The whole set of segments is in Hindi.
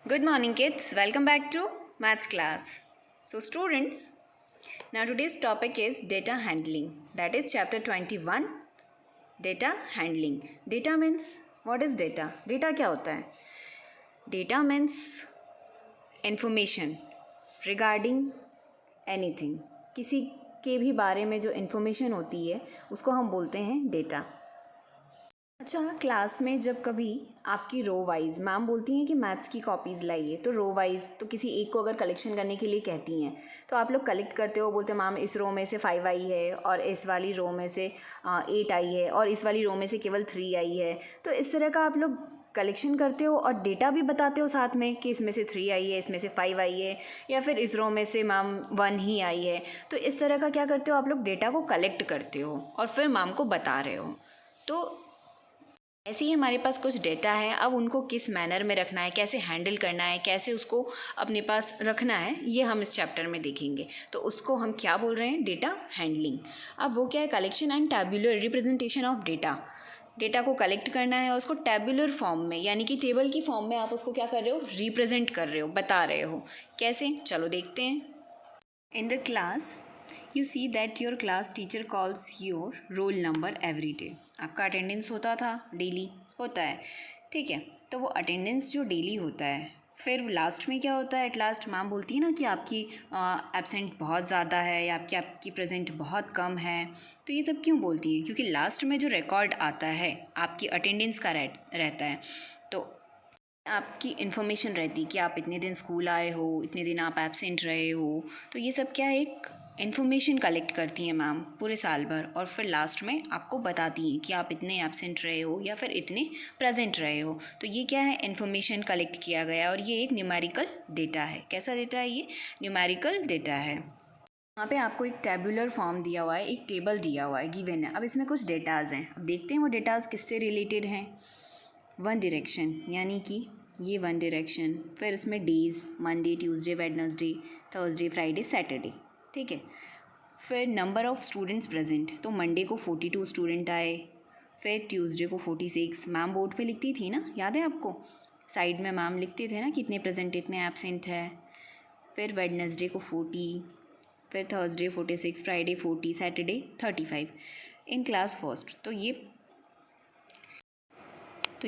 Good morning, kids. Welcome back to Maths class. So, students, now today's topic is data handling. That is chapter 21, data handling. Data means, what is data? Data क्या होता है? Data means information regarding anything. किसी के भी बारे में जो information होती है उसको हम बोलते हैं data. अच्छा, क्लास में जब कभी आपकी रो वाइज मैम बोलती हैं कि मैथ्स की कॉपीज़ लाइए, तो रो वाइज तो किसी एक को अगर कलेक्शन करने के लिए कहती हैं तो आप लोग कलेक्ट करते हो, बोलते हैं मैम इस रो में से 5 आई है और इस वाली रो में से 8 आई है और इस वाली रो में से केवल 3 आई है। तो इस तरह का आप लोग कलेक्शन करते हो और डेटा भी बताते हो साथ में कि इसमें से 3 आई है, इसमें से 5 आई है या फिर इस रो में से मैम 1 ही आई है। तो इस तरह का क्या करते हो, आप लोग डेटा को कलेक्ट करते हो और फिर मैम को बता रहे हो। तो ऐसे ही हमारे पास कुछ डेटा है, अब उनको किस मैनर में रखना है, कैसे हैंडल करना है, कैसे उसको अपने पास रखना है, ये हम इस चैप्टर में देखेंगे। तो उसको हम क्या बोल रहे हैं, डेटा हैंडलिंग। अब वो क्या है, collection end tabular representation of data. Data को कलेक्ट करना है और उसको टैब्यूलर फॉर्म में यानी कि टेबल की फॉर्म में आप उसको क्या कर रहे हो, रिप्रेजेंट कर रहे हो, बता रहे हो। कैसे, चलो देखते हैं। In the class you see that your class teacher calls your roll number every day. आपका अटेंडेंस होता था, डेली होता है, ठीक है। तो वो अटेंडेंस जो डेली होता है, फिर लास्ट में क्या होता है, एट लास्ट मैम बोलती है ना कि आपकी एब्सेंट बहुत ज़्यादा है या आपकी प्रेजेंट बहुत कम है। तो ये सब क्यों बोलती है, क्योंकि लास्ट में जो रिकॉर्ड आता है आपकी अटेंडेंस का रहता है, तो आपकी इन्फॉर्मेशन रहती है कि आप इतने दिन स्कूल आए हो, इतने दिन आप एब्सेंट रहे हो। तो ये सब क्या है, एक इन्फॉर्मेशन कलेक्ट करती हैं मैम पूरे साल भर और फिर लास्ट में आपको बताती हैं कि आप इतने एब्सेंट रहे हो या फिर इतने प्रेजेंट रहे हो। तो ये क्या है, इन्फॉर्मेशन कलेक्ट किया गया और ये एक न्यूमेरिकल डेटा है। कैसा डेटा है, ये न्यूमेरिकल डेटा है। यहाँ पे आपको एक टेबुलर फॉर्म दिया हुआ है, एक टेबल दिया हुआ है, गिवन है। अब इसमें कुछ डेटाज हैं, अब देखते हैं वो डेटाज किससे रिलेटेड हैं। वन डायरेक्शन यानी कि ये वन डायरेक्शन, फिर इसमें days Monday, Tuesday, Wednesday, Thursday, Friday, Saturday, ठीक है। फिर नंबर ऑफ़ स्टूडेंट्स प्रेजेंट, तो मंडे को 42 स्टूडेंट आए, फिर ट्यूसडे को 46। मैम बोर्ड पे लिखती थी ना, याद है आपको, साइड में मैम लिखते थे ना कितने प्रेजेंट इतने एब्सेंट है। फिर वेडनेसडे को 40, फिर Thursday 46, Friday 40, Saturday 35 in class first. तो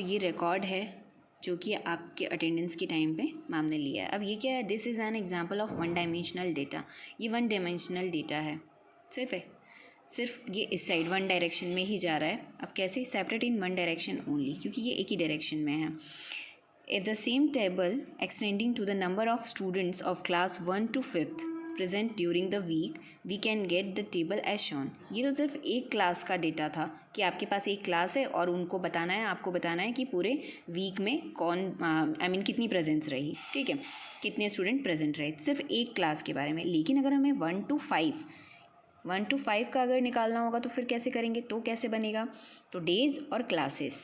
ये रिकॉर्ड है जो कि आपके अटेंडेंस के टाइम पे मैम ने लिया है। अब ये क्या है, this is an example of one dimensional data. ये वन डायमेंशनल डेटा है, सिर्फ ये इस साइड वन डायरेक्शन में ही जा रहा है। अब कैसे, separate in one direction only, क्योंकि ये एक ही डायरेक्शन में है। If the same table extending to the number of students of class 1 to 5th present during the week we can get the table as shown. ये तो सिर्फ एक क्लास का डेटा था कि आपके पास एक क्लास है और उनको बताना है, आपको बताना है कि पूरे वीक में कौन कितनी प्रेजेंस रही, ठीक है, कितने स्टूडेंट प्रेजेंट रहे, सिर्फ एक क्लास के बारे में। लेकिन अगर हमें 1 to 5 का अगर निकालना होगा तो फिर कैसे करेंगे, तो कैसे बनेगा, तो डेज़ और क्लासेस।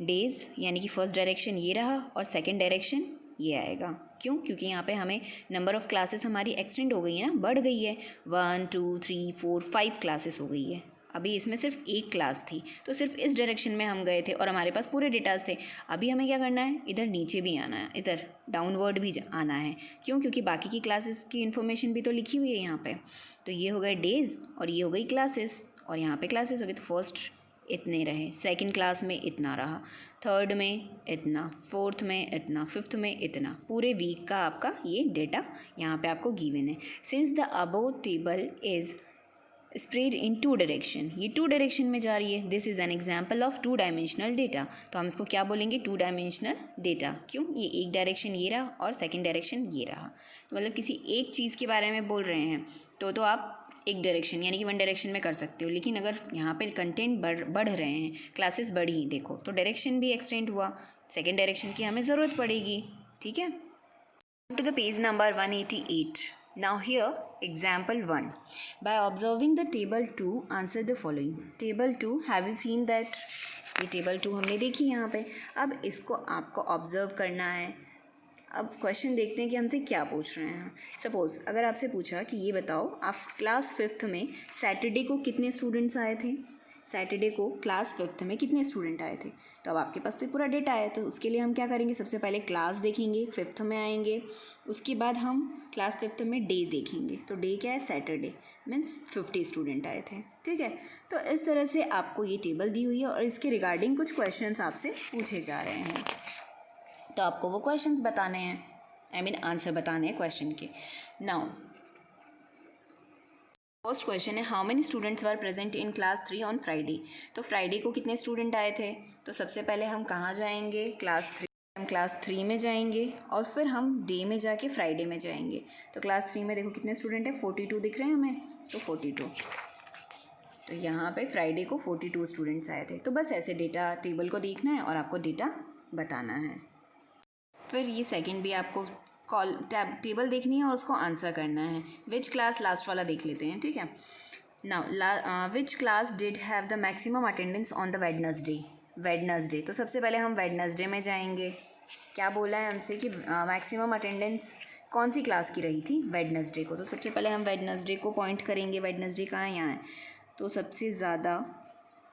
डेज़ यानी कि फर्स्ट डायरेक्शन ये रहा और सेकंड डायरेक्शन ये आएगा। क्यों, क्योंकि यहाँ पे हमें नंबर ऑफ़ क्लासेस हमारी एक्सटेंड हो गई है ना, बढ़ गई है, 1 2 3 4 5 क्लासेस हो गई है। अभी इसमें सिर्फ एक क्लास थी तो सिर्फ इस डायरेक्शन में हम गए थे और हमारे पास पूरे डेटाज थे। अभी हमें क्या करना है, इधर नीचे भी आना है, इधर डाउनवर्ड भी आना है। क्यों, क्योंकि बाकी की क्लासेस की इन्फॉर्मेशन भी तो लिखी हुई है यहाँ पे। तो ये हो गए डेज़ और ये हो गई क्लासेस और यहाँ पे क्लासेस हो गई। तो फर्स्ट इतने रहे, सेकंड क्लास में इतना रहा, थर्ड में इतना, फोर्थ में इतना, फिफ्थ में इतना, पूरे वीक का आपका ये डेटा यहाँ पे आपको गिवन है। Since the above table is spread in 2 direction, ये 2 डायरेक्शन में जा रही है, this is an example of 2 dimensional data. तो हम इसको क्या बोलेंगे, 2 डायमेंशनल डेटा। क्यों, ये एक डायरेक्शन ये रहा और सेकेंड डायरेक्शन ये रहा। तो मतलब किसी एक चीज़ के बारे में बोल रहे हैं तो आप एक डायरेक्शन यानी कि वन डायरेक्शन में कर सकते हो। लेकिन अगर यहाँ पे कंटेंट बढ़ रहे हैं, क्लासेस बढ़ी, देखो तो डायरेक्शन भी एक्सटेंड हुआ, सेकेंड डायरेक्शन की हमें ज़रूरत पड़ेगी, ठीक है। To the page number 188. Now here example 1. By observing the table 2 answer the following. Table 2, have you seen that? ये टेबल 2 हमने देखी यहाँ पे। अब इसको आपको ऑब्जर्व करना है। अब क्वेश्चन देखते हैं कि हमसे क्या पूछ रहे हैं। सपोज़ अगर आपसे पूछा कि ये बताओ, आप क्लास 5th में सैटरडे को कितने स्टूडेंट्स आए थे, सैटरडे को क्लास 5th में कितने स्टूडेंट आए थे। तो अब आपके पास तो पूरा डेटा है, तो उसके लिए हम क्या करेंगे, सबसे पहले क्लास देखेंगे, 5th में आएंगे, उसके बाद हम क्लास 5th में डे देखेंगे। तो डे क्या है, सैटरडे, मीन्स 50 स्टूडेंट आए थे। ठीक है, तो इस तरह से आपको ये टेबल दी हुई है और इसके रिगार्डिंग कुछ क्वेश्चंस आपसे पूछे जा रहे हैं, तो आपको वो क्वेश्चंस बताने हैं, आई मीन आंसर बताने हैं क्वेश्चन के। नाउ फर्स्ट क्वेश्चन है, how many students were present in class 3 on Friday. तो फ्राइडे को कितने स्टूडेंट आए थे। तो सबसे पहले हम कहाँ जाएंगे, क्लास 3 में जाएंगे और फिर हम डे में जाके फ्राइडे में जाएंगे। तो क्लास 3 में देखो कितने स्टूडेंट हैं, 42 दिख रहे हैं हमें, तो 42। तो यहाँ पे फ्राइडे को 42 स्टूडेंट्स आए थे। तो बस ऐसे डेटा टेबल को देखना है और आपको डेटा बताना है। फिर ये सेकंड भी आपको टेबल देखनी है और उसको आंसर करना है। विच क्लास, लास्ट वाला देख लेते हैं, ठीक है। Now which class did have the maximum attendance on the Wednesday. तो सबसे पहले हम वेडनेसडे में जाएंगे। क्या बोला है हमसे कि मैक्सिमम अटेंडेंस कौन सी क्लास की रही थी, वेडनेसडे को। तो सबसे पहले हम वेडनेसडे को पॉइंट करेंगे। वेडनेसडे कहाँ है, यहाँ है। तो सबसे ज़्यादा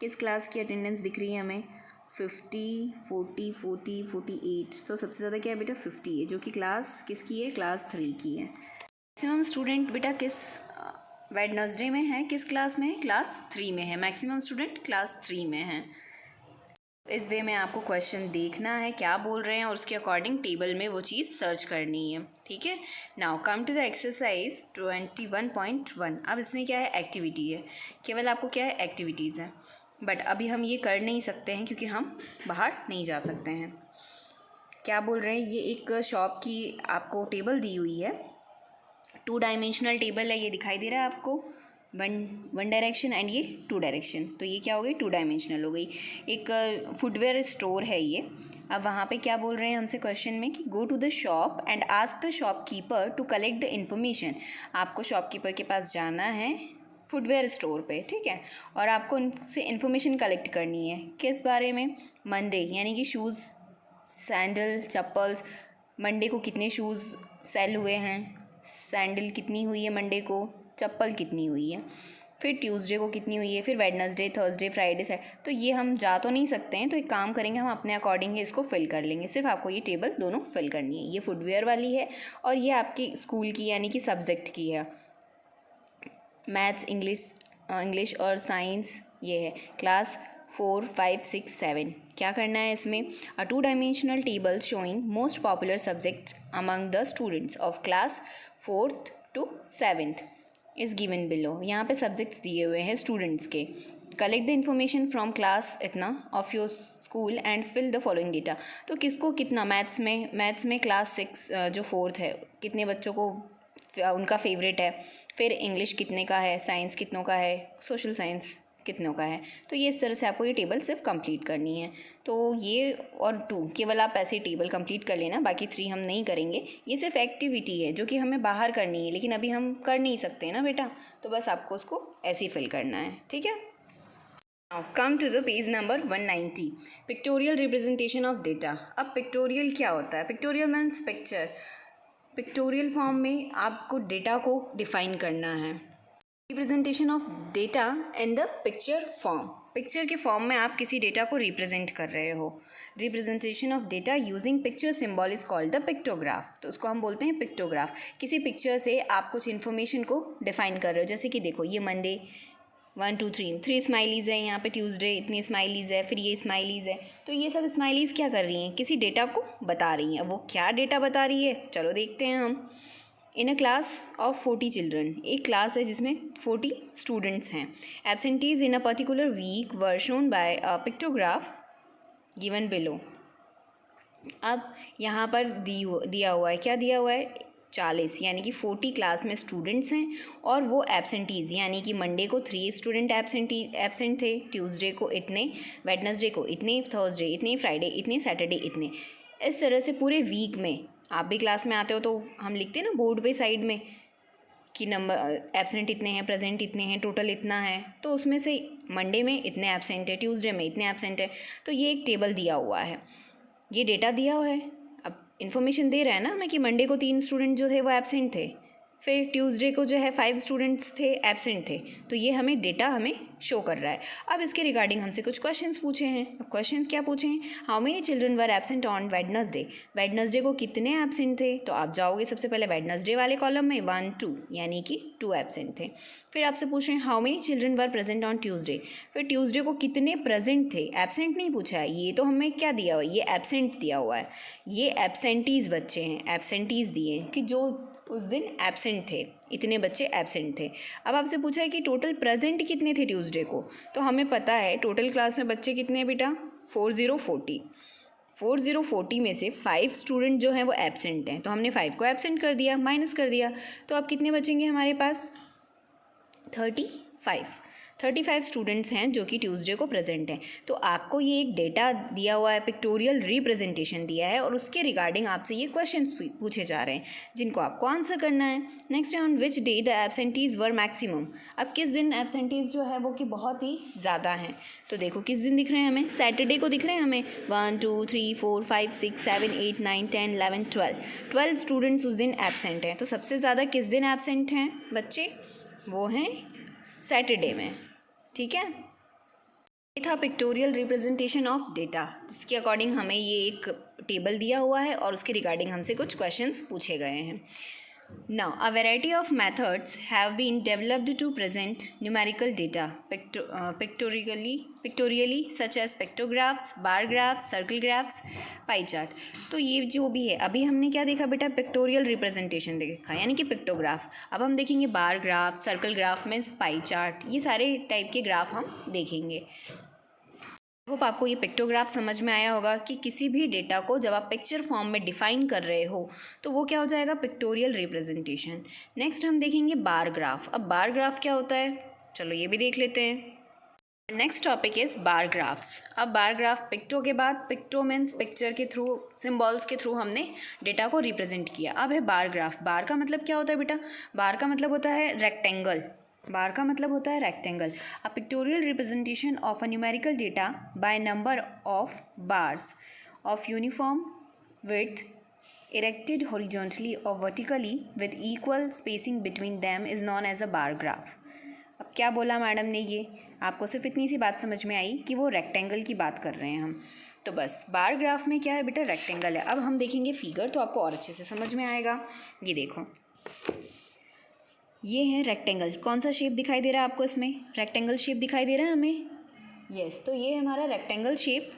किस क्लास की अटेंडेंस दिख रही है हमें, 50, 40, 40, 48। तो सबसे ज़्यादा क्या है बेटा, 50 है, जो कि क्लास किसकी है, क्लास 3 की है। मैक्सिमम स्टूडेंट बेटा किस वेडनेसडे में है, किस क्लास में है, क्लास 3 में है। मैक्सिमम स्टूडेंट क्लास 3 में है। इस वे में आपको क्वेश्चन देखना है क्या बोल रहे हैं और उसके अकॉर्डिंग टेबल में वो चीज़ सर्च करनी है, ठीक है। Now come to the exercise 21.1। अब इसमें क्या है, एक्टिविटी है, केवल आपको क्या है, एक्टिविटीज़ है। बट अभी हम ये कर नहीं सकते हैं क्योंकि हम बाहर नहीं जा सकते हैं। क्या बोल रहे हैं, ये एक शॉप की आपको टेबल दी हुई है, 2 डायमेंशनल टेबल है, ये दिखाई दे रहा है आपको, वन डायरेक्शन एंड ये 2 डायरेक्शन। तो ये क्या हो गई, 2 डायमेंशनल हो गई। एक फुटवेयर स्टोर है ये। अब वहाँ पे क्या बोल रहे हैं हमसे क्वेश्चन में कि go to the shop and ask the shopkeeper to collect the information. आपको शॉपकीपर के पास जाना है फुटवेयर स्टोर पे, ठीक है, और आपको उनसे इन्फॉर्मेशन कलेक्ट करनी है। किस बारे में, मंडे यानी कि शूज़, सैंडल, चप्पल्स, मंडे को कितने शूज़ सेल हुए हैं, सैंडल कितनी हुई है मंडे को, चप्पल कितनी हुई है, फिर ट्यूसडे को कितनी हुई है, फिर वेडनेसडे, थर्सडे, फ्राइडे, तो ये हम जा तो नहीं सकते हैं, तो एक काम करेंगे, हम अपने अकॉर्डिंग ही इसको फिल कर लेंगे। सिर्फ आपको ये टेबल दोनों फिल करनी है। ये फुटवेयर वाली है और ये आपकी स्कूल की यानी कि सब्जेक्ट की है, मैथ्स, इंग्लिश और साइंस। ये है क्लास 4, 5, 6, 7। क्या करना है इसमें, a 2 dimensional table showing most popular subject among the students of class 4th to 7th is given below. यहाँ पे सब्जेक्ट्स दिए हुए हैं स्टूडेंट्स के। Collect the information from class इतना of your school and fill the following data. तो किसको कितना, मैथ्स में क्लास 6 जो 4th है, कितने बच्चों को उनका फेवरेट है, फिर इंग्लिश कितने का है, साइंस कितनों का है, सोशल साइंस कितनों का है। तो ये इस तरह से आपको ये टेबल सिर्फ कंप्लीट करनी है। तो ये और 2 केवल आप ऐसे टेबल कंप्लीट कर लेना, बाकी 3 हम नहीं करेंगे। ये सिर्फ एक्टिविटी है जो कि हमें बाहर करनी है, लेकिन अभी हम कर नहीं सकते ना बेटा, तो बस आपको उसको ऐसे ही फिल करना है, ठीक है। Now come to the page number 190, pictorial representation of data. अब पिक्टोरियल क्या होता है, pictorial means picture. Pictorial form में आपको डेटा को डिफाइन करना है। Representation of data in the picture form, picture के फॉर्म में आप किसी डेटा को रिप्रेजेंट कर रहे हो। Representation of data using picture symbol is called the pictograph. तो उसको हम बोलते हैं पिक्टोग्राफ। किसी पिक्चर से आप कुछ इन्फॉर्मेशन को डिफाइन कर रहे हो, जैसे कि देखो ये मंडे 1 2 3 स्माइलीज़ है, यहाँ पे ट्यूसडे इतनी स्माइलीज़ है, फिर ये स्माइलीज़ है। तो ये सब स्माइलीज़ क्या कर रही हैं, किसी डेटा को बता रही हैं। वो क्या डेटा बता रही है, चलो देखते हैं हम। In a class of 40 children, एक क्लास है जिसमें 40 स्टूडेंट्स हैं। Absentees in a particular week were shown by a pictograph given below. अब यहाँ पर दिया हुआ है, क्या दिया हुआ है, 40 यानी कि 40 क्लास में स्टूडेंट्स हैं और वो एब्सेंटीज़ यानी कि मंडे को 3 स्टूडेंट एब्सेंट थे, ट्यूसडे को इतने, वेडनेसडे को इतने, थर्सडे इतने, फ्राइडे इतने, सैटरडे इतने। इस तरह से पूरे वीक में आप भी क्लास में आते हो तो हम लिखते हैं ना बोर्ड पे साइड में कि नंबर एब्सेंट इतने हैं, प्रेजेंट इतने हैं, टोटल इतना है। तो उसमें से मंडे में इतने एब्सेंट है, ट्यूसडे में इतने एब्सेंट है। तो ये एक टेबल दिया हुआ है, ये डेटा दिया हुआ है। अब इन्फॉर्मेशन दे रहा है ना हमें कि मंडे को 3 स्टूडेंट जो थे वो एब्सेंट थे, फिर ट्यूसडे को जो है 5 स्टूडेंट्स थे एब्सेंट थे, तो ये हमें डेटा हमें शो कर रहा है। अब इसके रिगार्डिंग हमसे कुछ क्वेश्चंस पूछे हैं। अब क्वेश्चंस क्या पूछे हैं? How many children were absent on Wednesday. Wednesday को कितने एब्सेंट थे? तो आप जाओगे सबसे पहले वेडनेसडे वाले कॉलम में 1 2, यानी कि 2 एब्सेंट थे। फिर आपसे पूछ रहे हैं how many children were present on Tuesday. फिर ट्यूसडे को कितने प्रेजेंट थे, एब्सेंट नहीं पूछा है, ये तो हमें क्या दिया हुआ है, ये एब्सेंट दिया हुआ है, ये एब्सेंटीज़ बच्चे हैं, एब्सेंटीज़ दिए कि जो उस दिन एब्सेंट थे, इतने बच्चे एब्सेंट थे। अब आपसे पूछा है कि टोटल प्रेजेंट कितने थे ट्यूसडे को, तो हमें पता है टोटल क्लास में बच्चे कितने हैं बेटा, 4040 में से 5 स्टूडेंट जो हैं वो एब्सेंट हैं, तो हमने 5 को एब्सेंट कर दिया, माइनस कर दिया, तो अब कितने बचेंगे हमारे पास, 35 स्टूडेंट्स हैं जो कि ट्यूसडे को प्रेजेंट हैं। तो आपको ये एक डेटा दिया हुआ है, पिक्टोरियल रिप्रेजेंटेशन दिया है, और उसके रिगार्डिंग आपसे ये क्वेश्चंस पूछे जा रहे हैं जिनको आपको आंसर करना है। नेक्स्ट है on which day the absentees were maximum. अब किस दिन एब्सेंटीज़ जो है वो कि बहुत ही ज़्यादा हैं, तो देखो किस दिन दिख रहे हैं हमें, सैटरडे को दिख रहे हैं हमें। 1 2 3 4 5 6 7 8 9 10 11 12 स्टूडेंट्स उस दिन एब्सेंट हैं। तो सबसे ज़्यादा किस दिन एब्सेंट हैं बच्चे, वो हैं सैटरडे में। ठीक है, ये था पिक्टोरियल रिप्रेजेंटेशन ऑफ डेटा, जिसके अकॉर्डिंग हमें ये एक टेबल दिया हुआ है और उसके रिगार्डिंग हमसे कुछ क्वेश्चंस पूछे गए हैं। Now, a variety of methods have been developed to present numerical data pictorially, such as pictographs, bar graphs, circle graphs, pie chart. तो ये जो भी है, अभी हमने क्या देखा बेटा, पिक्टोरियल रिप्रेजेंटेशन देखा, यानी कि पिक्टोग्राफ। अब हम देखेंगे bar graph, circle graph means pie chart, ये सारे टाइप के ग्राफ हम देखेंगे। होप आपको ये पिक्टोग्राफ समझ में आया होगा कि किसी भी डेटा को जब आप पिक्चर फॉर्म में डिफाइन कर रहे हो तो वो क्या हो जाएगा, पिक्टोरियल रिप्रेजेंटेशन। नेक्स्ट हम देखेंगे बार ग्राफ। अब बार ग्राफ क्या होता है, चलो ये भी देख लेते हैं। Next topic is bar graphs. अब बार ग्राफ पिक्टो के बाद, पिक्टो मीन्स पिक्चर के थ्रू, सिम्बॉल्स के थ्रू हमने डेटा को रिप्रेजेंट किया। अब है बार ग्राफ। बार का मतलब क्या होता है बेटा, बार का मतलब होता है रेक्टेंगल, बार का मतलब होता है rectangle. A pictorial representation of a numerical data by number of bars of uniform width erected horizontally or vertically with equal spacing between them is known as a bar graph. अब क्या बोला मैडम ने, ये आपको सिर्फ इतनी सी बात समझ में आई कि वो रेक्टेंगल की बात कर रहे हैं हम, तो बस बार ग्राफ में क्या है बेटा, रेक्टेंगल है। अब हम देखेंगे फिगर तो आपको और अच्छे से समझ में आएगा। ये देखो, ये है रेक्टेंगल। कौन सा शेप दिखाई दे रहा है आपको, इसमें रेक्टेंगल शेप दिखाई दे रहा है हमें, यस। तो ये है हमारा रेक्टेंगल शेप।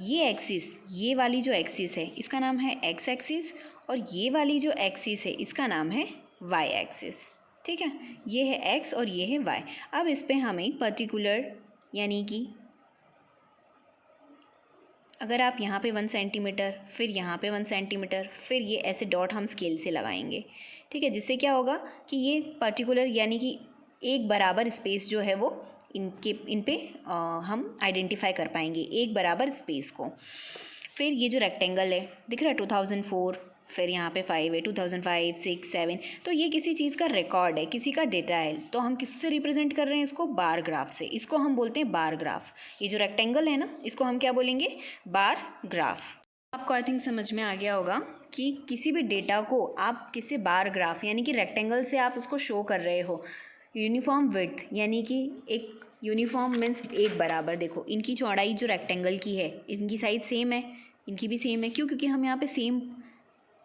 ये एक्सिस, ये वाली जो एक्सिस है इसका नाम है एक्स एक्सिस, और ये वाली जो एक्सिस है इसका नाम है वाई एक्सिस। ठीक है, ये है एक्स और ये है वाई। अब इस पे हमें पर्टिकुलर, यानी कि अगर आप यहाँ पे 1 सेंटीमीटर, फिर यहाँ पे 1 सेंटीमीटर, फिर ये ऐसे डॉट हम स्केल से लगाएंगे। ठीक है, जिससे क्या होगा कि ये पर्टिकुलर, यानी कि एक बराबर स्पेस जो है वो इन पे हम आइडेंटिफाई कर पाएंगे, एक बराबर स्पेस को। फिर ये जो रेक्टेंगल है दिख रहा है 2004, फिर यहाँ पे 5 है, 2005, 6, 7, तो ये किसी चीज़ का रिकॉर्ड है, किसी का डेटा है। तो हम किससे रिप्रेजेंट कर रहे हैं इसको, बार ग्राफ से। इसको हम बोलते हैं बार ग्राफ। ये जो रेक्टेंगल है ना, इसको हम क्या बोलेंगे, बार ग्राफ। आपको आई थिंक समझ में आ गया होगा कि किसी भी डेटा को आप किसी बार ग्राफ, यानी कि रेक्टेंगल से आप उसको शो कर रहे हो। यूनिफॉर्म विड्थ, यानी कि एक यूनिफॉर्म मीन्स एक बराबर। देखो इनकी चौड़ाई जो रेक्टेंगल की है, इनकी साइज सेम है, इनकी भी सेम है। क्यों, क्योंकि हम यहाँ पे सेम,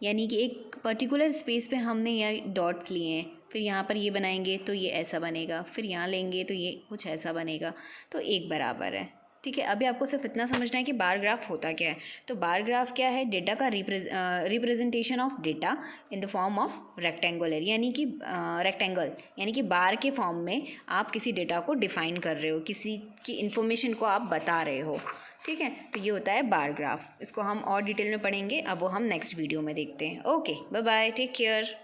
यानी कि एक पर्टिकुलर स्पेस पे हमने यहाँ डॉट्स लिए हैं। फिर यहाँ पर ये बनाएंगे तो ये ऐसा बनेगा, फिर यहाँ लेंगे तो ये कुछ ऐसा बनेगा, तो एक बराबर है। ठीक है, अभी आपको सिर्फ इतना समझना है कि बार ग्राफ होता क्या है। तो बार ग्राफ क्या है, डेटा का representation of data in the form of rectangular, यानी कि रेक्टेंगल, यानी कि बार के फॉर्म में आप किसी डेटा को डिफाइन कर रहे हो, किसी की इन्फॉर्मेशन को आप बता रहे हो। ठीक है, तो ये होता है बार ग्राफ। इसको हम और डिटेल में पढ़ेंगे, अब वो हम नेक्स्ट वीडियो में देखते हैं। Okay, bye bye, take care.